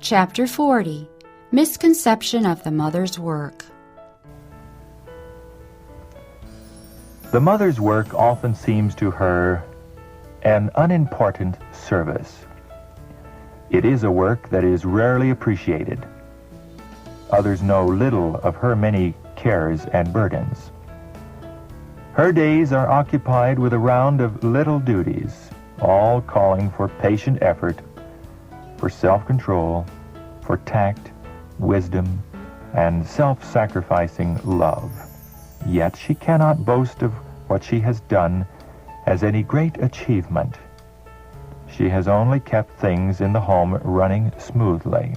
Chapter 40. Misconception of the Mother's Work. The mother's work often seems to her an unimportant service. It is a work that is rarely appreciated. Others know little of her many cares and burdens. Her days are occupied with a round of little duties, all calling for patient effort, for self-control, for tact, wisdom, and self-sacrificing love. Yet she cannot boast of what she has done as any great achievement. She has only kept things in the home running smoothly.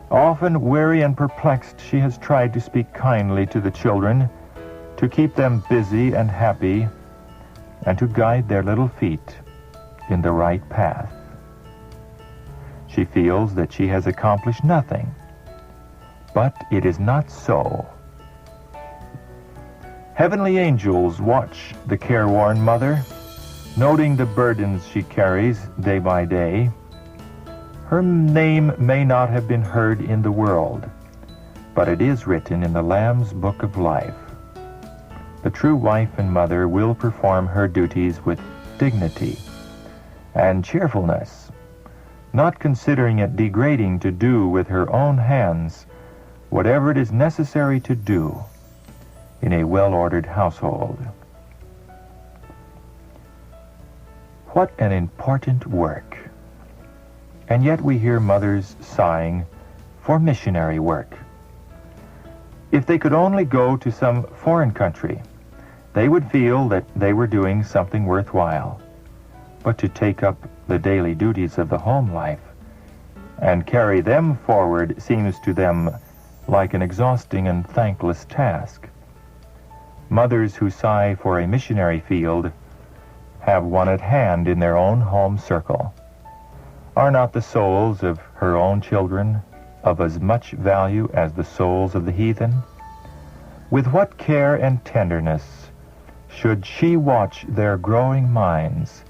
Often weary and perplexed, she has tried to speak kindly to the children, to keep them busy and happy, and to guide their little feet in the right path. She feels that she has accomplished nothing, but it is not so. Heavenly angels watch the careworn mother, noting the burdens she carries day by day. Her name may not have been heard in the world, but it is written in the Lamb's Book of Life. The true wife and mother will perform her duties with dignity and cheerfulness, not considering it degrading to do with her own hands whatever it is necessary to do in a well-ordered household. What an important work! And yet we hear mothers sighing for missionary work. If they could only go to some foreign country, they would feel that they were doing something worthwhile. But to take up the daily duties of the home life and carry them forward seems to them like an exhausting and thankless task. Mothers who sigh for a missionary field have one at hand in their own home circle. Are not the souls of her own children of as much value as the souls of the heathen? With what care and tenderness should she watch their growing minds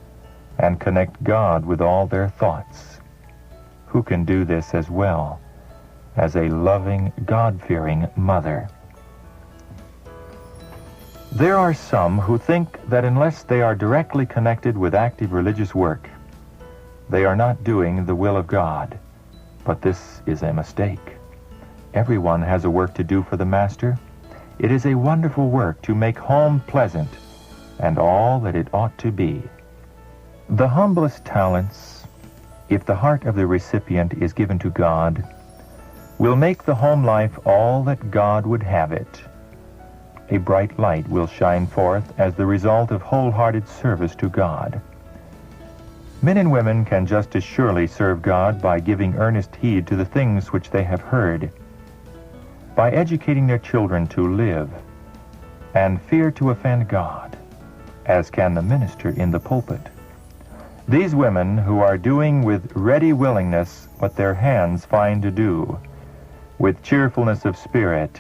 and connect God with all their thoughts? Who can do this as well as a loving, God-fearing mother? There are some who think that unless they are directly connected with active religious work, they are not doing the will of God. But this is a mistake. Everyone has a work to do for the Master. It is a wonderful work to make home pleasant and all that it ought to be. The humblest talents, if the heart of the recipient is given to God, will make the home life all that God would have it. A bright light will shine forth as the result of wholehearted service to God. Men and women can just as surely serve God by giving earnest heed to the things which they have heard, by educating their children to live and fear to offend God, as can the minister in the pulpit. These women who are doing with ready willingness what their hands find to do, with cheerfulness of spirit,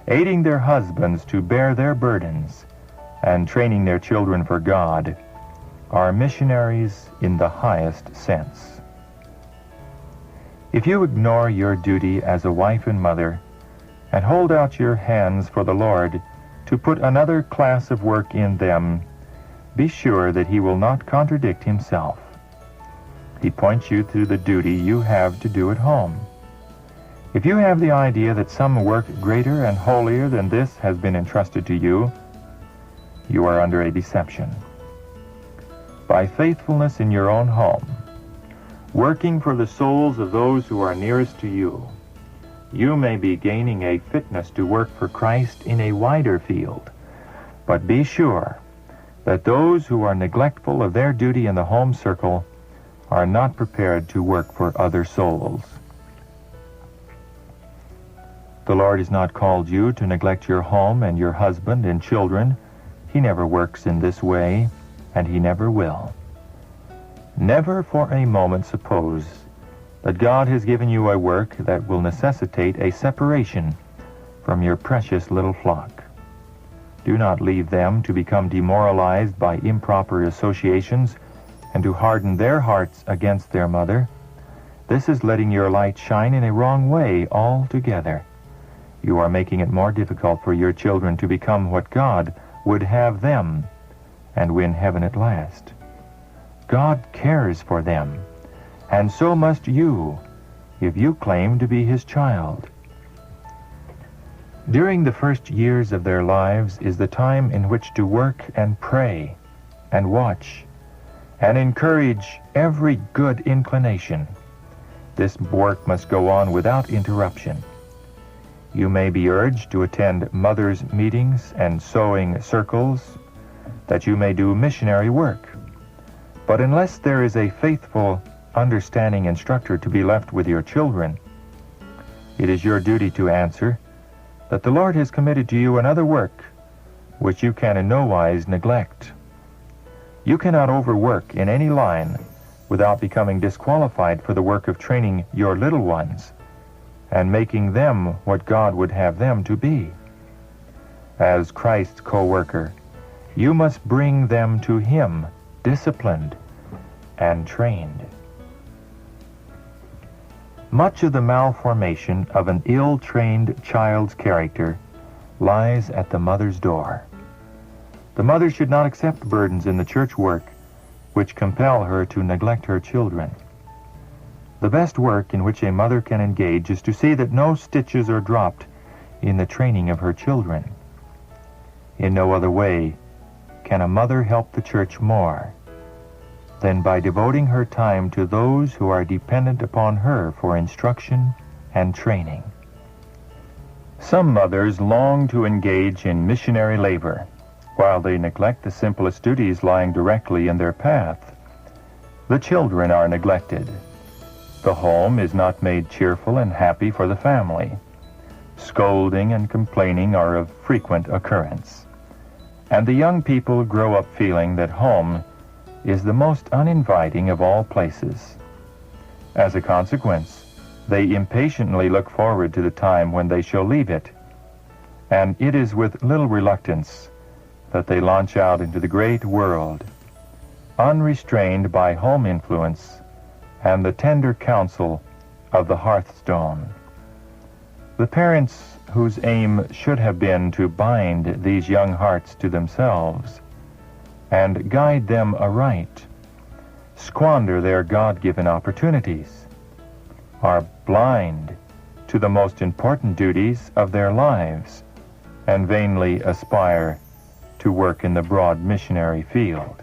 aiding their husbands to bear their burdens, and training their children for God, are missionaries in the highest sense. If you ignore your duty as a wife and mother, and hold out your hands for the Lord to put another class of work in them, be sure that He will not contradict Himself. He points you to the duty you have to do at home. If you have the idea that some work greater and holier than this has been entrusted to you, you are under a deception. By faithfulness in your own home, working for the souls of those who are nearest to you, you may be gaining a fitness to work for Christ in a wider field. But be sure that those who are neglectful of their duty in the home circle are not prepared to work for other souls. The Lord has not called you to neglect your home and your husband and children. He never works in this way, and He never will. Never for a moment suppose that God has given you a work that will necessitate a separation from your precious little flock. Do not leave them to become demoralized by improper associations and to harden their hearts against their mother. This is letting your light shine in a wrong way altogether. You are making it more difficult for your children to become what God would have them and win heaven at last. God cares for them, and so must you if you claim to be His child. During the first years of their lives is the time in which to work and pray and watch and encourage every good inclination. This work must go on without interruption. You may be urged to attend mothers' meetings and sewing circles, that you may do missionary work. But unless there is a faithful, understanding instructor to be left with your children, it is your duty to answer that the Lord has committed to you another work which you can in no wise neglect. You cannot overwork in any line without becoming disqualified for the work of training your little ones and making them what God would have them to be. As Christ's co-worker, you must bring them to Him, disciplined and trained. Much of the malformation of an ill-trained child's character lies at the mother's door. The mother should not accept burdens in the church work which compel her to neglect her children. The best work in which a mother can engage is to see that no stitches are dropped in the training of her children. In no other way can a mother help the church more than by devoting her time to those who are dependent upon her for instruction and training. Some mothers long to engage in missionary labor, while they neglect the simplest duties lying directly in their path. The children are neglected. The home is not made cheerful and happy for the family. Scolding and complaining are of frequent occurrence. And the young people grow up feeling that home is the most uninviting of all places. As a consequence, they impatiently look forward to the time when they shall leave it, and it is with little reluctance that they launch out into the great world, unrestrained by home influence and the tender counsel of the hearthstone. The parents whose aim should have been to bind these young hearts to themselves and guide them aright, squander their God-given opportunities, are blind to the most important duties of their lives, and vainly aspire to work in the broad missionary field.